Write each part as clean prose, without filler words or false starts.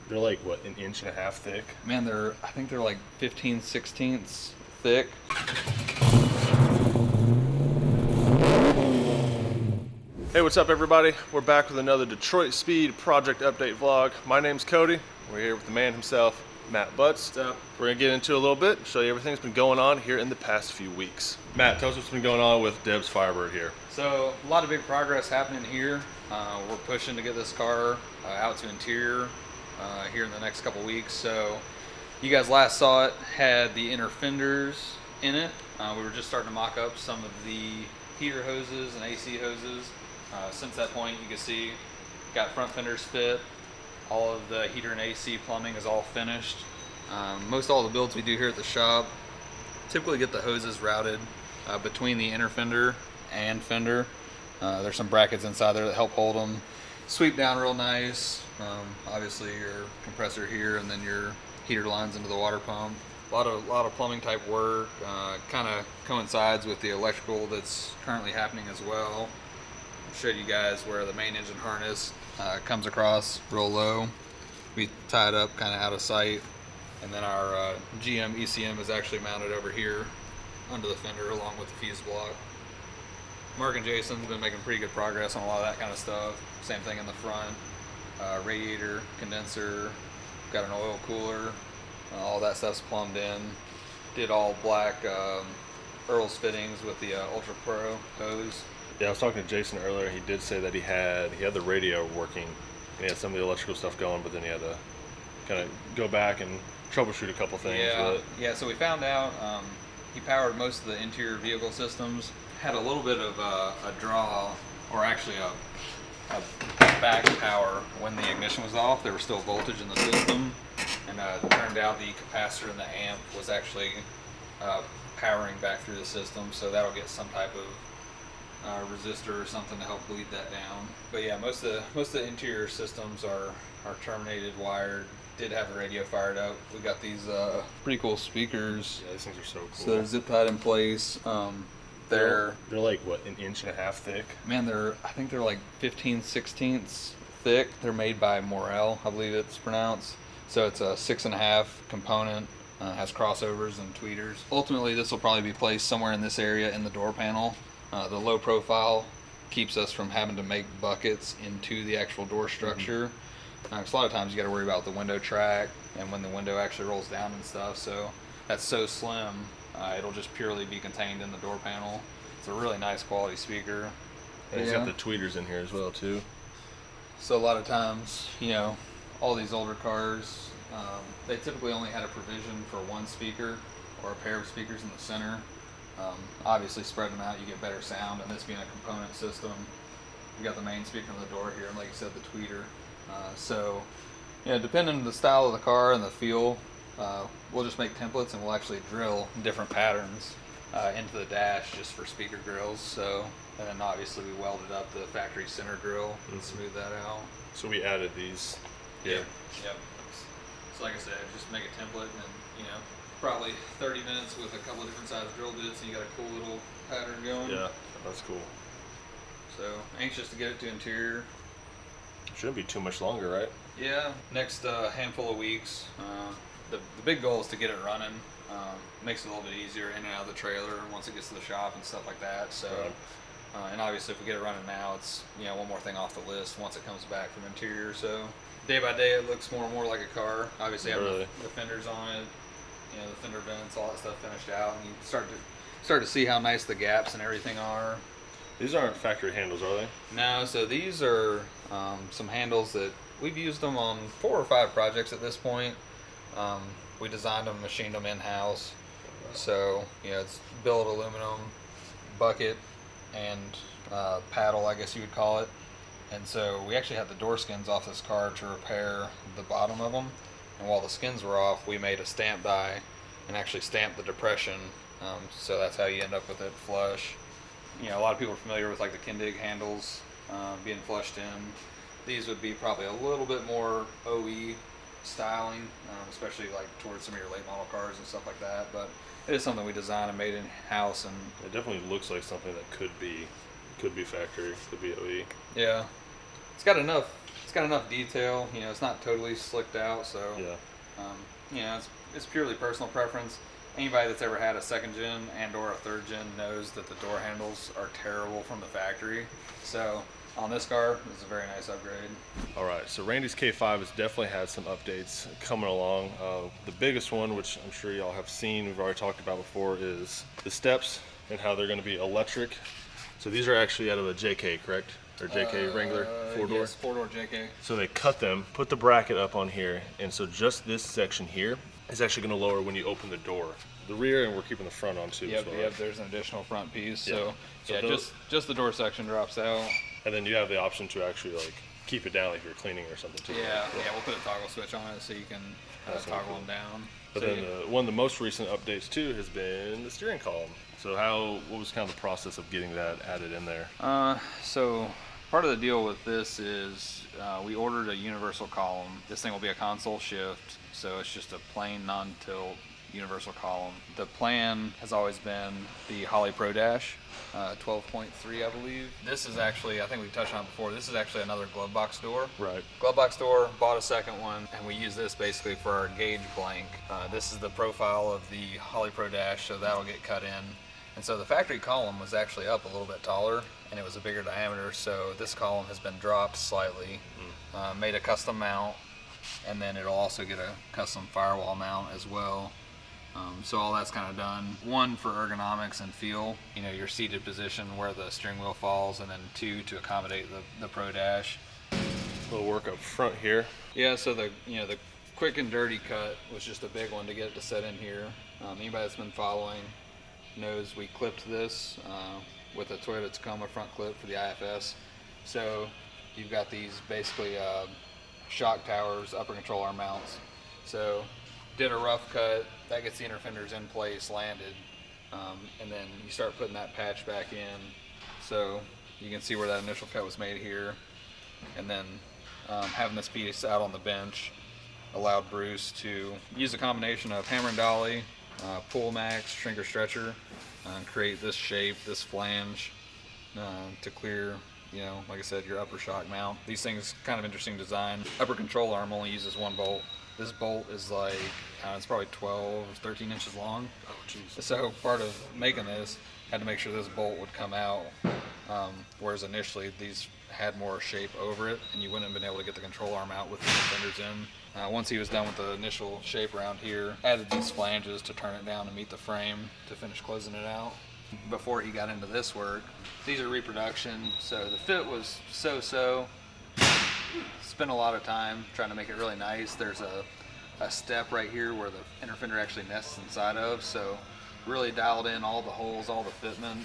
They're like, what, an inch and a half thick? Man, I think they're like 15/16 thick. Hey, what's up everybody? We're back with another Detroit Speed Project Update vlog. My name's Cody. We're here with the man himself, Matt Butts. What's up? We're gonna get into a little bit, show you everything that's been going on here in the past few weeks. Matt, tell us what's been going on with Deb's Firebird here. So a lot of big progress happening here. We're pushing to get this car out to interior here in the next couple weeks. So you guys last saw it had the inner fenders in it. We were just starting to mock up some of the heater hoses and AC hoses. Since that point, you can see got front fenders fit. All of the heater and AC plumbing is all finished. Most all the builds we do here at the shop typically get the hoses routed between the inner fender and fender. There's some brackets inside there that help hold them. Sweep down real nice. Obviously your compressor here and then your heater lines into the water pump. A lot of plumbing type work. Kind of coincides with the electrical that's currently happening as well. Showed you guys where the main engine harness comes across real low. We tie it up kind of out of sight, and then our GM ECM is actually mounted over here under the fender along with the fuse block. Mark and Jason's been making pretty good progress on a lot of that kind of stuff. Same thing in the front. Radiator, condenser, got an oil cooler, all that stuff's plumbed in. Did all black Earl's fittings with the Ultra Pro hose. Yeah, I was talking to Jason earlier. He did say that he had the radio working. He had some of the electrical stuff going, but then he had to kind of go back and troubleshoot a couple things. Yeah. So we found out he powered most of the interior vehicle systems. Had a little bit of a draw, or actually a back power when the ignition was off. There was still voltage in the system, and it turned out the capacitor in the amp was actually powering back through the system. So that'll get some type of resistor or something to help bleed that down. But yeah, most of the interior systems are terminated, wired. Did have the radio fired up. We got these pretty cool speakers. Yeah, these things are so cool. So they're zip tied in place. They're like, what, an inch and a half thick? Man, I think they're like 15/16 thick. They're made by Morel, I believe it's pronounced. So it's a 6.5 component. Has crossovers and tweeters. Ultimately, this will probably be placed somewhere in this area in the door panel. The low profile keeps us from having to make buckets into the actual door structure. Because a lot of times you got to worry about the window track and when the window actually rolls down and stuff. So that's so slim, it'll just purely be contained in the door panel. It's a really nice quality speaker. And he's got the tweeters in here as well too. So a lot of times, all these older cars, they typically only had a provision for one speaker or a pair of speakers in the center. Obviously spreading them out you get better sound, and this being a component system, you got the main speaker on the door here and like you said the tweeter. So depending on the style of the car and the feel, we'll just make templates and we'll actually drill different patterns into the dash just for speaker grills. So, and then obviously we welded up the factory center grill and smoothed that out. So we added these here. Yep. So like I said, just make a template and probably 30 minutes with a couple of different size drill bits and you got a cool little pattern going. Yeah, that's cool. So anxious to get it to interior. Shouldn't be too much longer, right? Yeah, next handful of weeks. The big goal is to get it running. Makes it a little bit easier in and out of the trailer once it gets to the shop and stuff like that. So, and obviously if we get it running now, it's one more thing off the list once it comes back from interior. So day by day it looks more and more like a car. Obviously having the fenders on it, the fender vents, all that stuff finished out, and you start to see how nice the gaps and everything are. These aren't factory handles, are they? No, so these are some handles that we've used them on 4 or 5 projects at this point. We designed them, machined them in-house. So, it's billet aluminum, bucket, and paddle, I guess you would call it. And so we actually had the door skins off this car to repair the bottom of them. And while the skins were off, we made a stamp die and actually stamped the depression. So that's how you end up with it flush. A lot of people are familiar with like the Kindig handles being flushed in. These would be probably a little bit more OE styling, especially like towards some of your late model cars and stuff like that. But it is something we designed and made in house, and it definitely looks like something that could be factory, could be OE. Yeah, it's got enough got enough detail. You know, it's not totally slicked out, so Yeah. you know, it's purely personal preference. Anybody that's ever had a second gen and or a third gen knows that the door handles are terrible from the factory. So on this car, it's a very nice upgrade. All right, so Randy's K5 has definitely had some updates coming along. The biggest one, which I'm sure y'all have seen, we've already talked about before, is the steps and how they're going to be electric. So these are actually out of a JK, correct? Or JK Wrangler 4-door? Yes, 4-door JK. So they cut them, put the bracket up on here, and so just this section here is actually going to lower when you open the door. The rear, and we're keeping the front on too. Yep, as well, yep. right? There's an additional front piece. Yeah. So So yeah, those- just the door section drops out. And then you have the option to actually like keep it down if you're cleaning or something too. Yeah, yeah. We'll put a toggle switch on it so you can That's toggle cool. them down. But So, then one of the most recent updates too has been the steering column. So what was kind of the process of getting that added in there? So part of the deal with this is we ordered a universal column. This thing will be a console shift, so it's just a plain non-tilt universal column. The plan has always been the Holley Pro Dash, 12.3, I believe. This is actually, I think we touched on it before, this is actually another glove box door. Right. Glove box door, bought a second one, and we use this basically for our gauge blank. This is the profile of the Holley Pro Dash, so that'll get cut in. And so the factory column was actually up a little bit taller, and it was a bigger diameter, so this column has been dropped slightly, made a custom mount, and then it'll also get a custom firewall mount as well. So all that's kind of done. One, for ergonomics and feel, you know, your seated position where the steering wheel falls, and then two, to accommodate the Pro Dash. A little work up front here. Yeah, so the quick and dirty cut was just a big one to get it to set in here. Anybody that's been following knows we clipped this with a Toyota Tacoma front clip for the IFS. So you've got these basically shock towers, upper control arm mounts. So did a rough cut, that gets the inner fenders in place, landed, and then you start putting that patch back in. So you can see where that initial cut was made here, and then having this piece out on the bench allowed Bruce to use a combination of hammer and dolly, pull max, shrinker stretcher, and create this shape, this flange, to clear, you know, like I said, your upper shock mount. These things, kind of interesting design. Upper control arm only uses one bolt. This bolt is like, it's probably 12 or 13 inches long. Oh, jeez. So part of making this, had to make sure this bolt would come out, whereas initially these had more shape over it, and you wouldn't have been able to get the control arm out with the fenders in. Once he was done with the initial shape around here, added these flanges to turn it down and meet the frame to finish closing it out. Before he got into this work, these are reproduction, so the fit was so-so. Spent a lot of time trying to make it really nice. There's a step right here where the inner fender actually nests inside of, so really dialed in all the holes, all the fitment,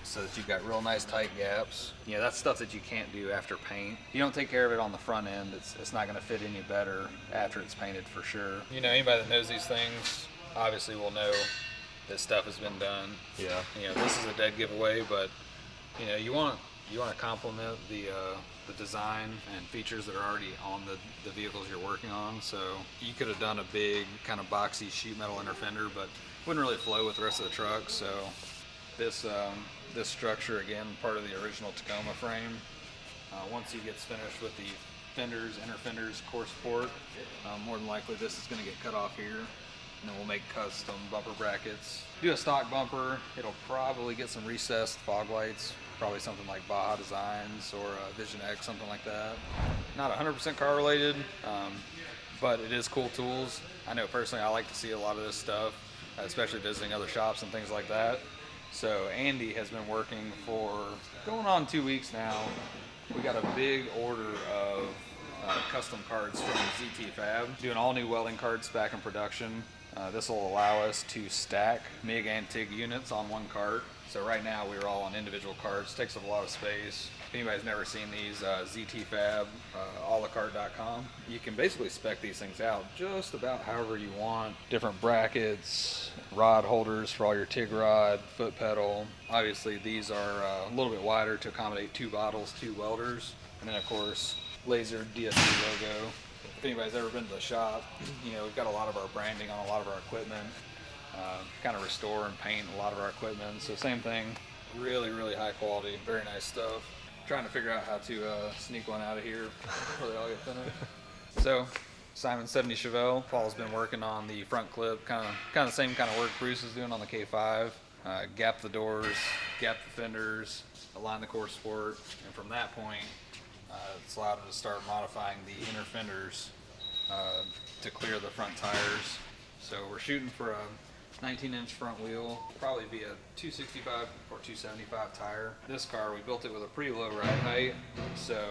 so that you've got real nice tight gaps. You know, that's stuff that you can't do after paint. You don't take care of it on the front end, it's not gonna fit any better after it's painted for sure. You know, anybody that knows these things obviously will know that stuff has been done. Yeah. You know, this is a dead giveaway, but you know, you want to complement the design and features that are already on the vehicles you're working on. So you could have done a big kind of boxy sheet metal inner fender, but wouldn't really flow with the rest of the truck. So this structure, again, part of the original Tacoma frame. Once he gets finished with the fenders, inner fenders, core support, more than likely this is going to get cut off here, and then we'll make custom bumper brackets. Do a stock bumper. It'll probably get some recessed fog lights, probably something like Baja Designs or Vision X, something like that. Not 100% car related, but it is cool tools. I know personally I like to see a lot of this stuff, especially visiting other shops and things like that. So Andy has been working for going on 2 weeks now. We got a big order of custom cards from ZT Fab, doing all new welding cards back in production. This will allow us to stack MIG and TIG units on one cart. So right now we're all on individual carts, takes up a lot of space. If anybody's never seen these, ZT Fab, alacart.com. You can basically spec these things out just about however you want. Different brackets, rod holders for all your TIG rod, foot pedal. Obviously these are a little bit wider to accommodate 2 bottles, 2 welders. And then of course, laser DSP logo. If anybody's ever been to the shop, you know, we've got a lot of our branding on a lot of our equipment. Kind of restore and paint a lot of our equipment. So same thing, really, really high quality, very nice stuff. trying to figure out how to sneak one out of here before they all get finished. So, Simon 70 Chevelle. Paul's been working on the front clip, kind of the same kind of work Bruce is doing on the K5. Gap the doors, gap the fenders, align the core support, and from that point, it's allowed him to start modifying the inner fenders to clear the front tires. So we're shooting for a 19-inch front wheel, probably be a 265 or 275 tire. This car, we built it with a pretty low ride height, so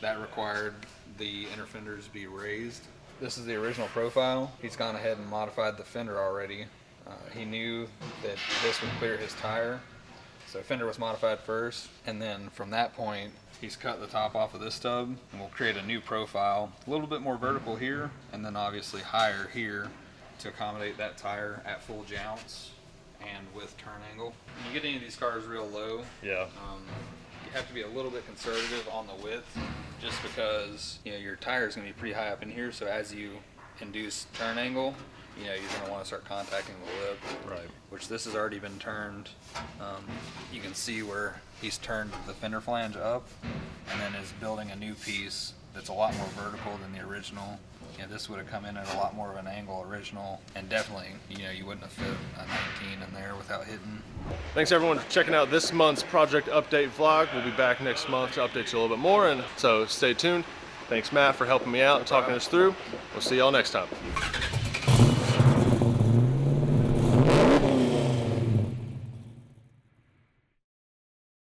that required the inner fenders be raised. This is the original profile. He's gone ahead and modified the fender already. He knew that this would clear his tire, so fender was modified first, and then from that point, he's cut the top off of this stub, and we'll create a new profile, a little bit more vertical here, and then obviously higher here to accommodate that tire at full jounce and with turn angle. When you get any of these cars real low, Yeah. you have to be a little bit conservative on the width, just because your tire is going to be pretty high up in here. So as you induce turn angle, you're going to want to start contacting the lip. Right. Which this has already been turned. You can see where he's turned the fender flange up, and then is building a new piece that's a lot more vertical than the original. This would have come in at a lot more of an angle original, and definitely, you wouldn't have fit a 19 in there without hitting. Thanks everyone for checking out this month's project update vlog. We'll be back next month to update you a little bit more, and so stay tuned. Thanks Matt for helping me out and talking us through. We'll see y'all next time.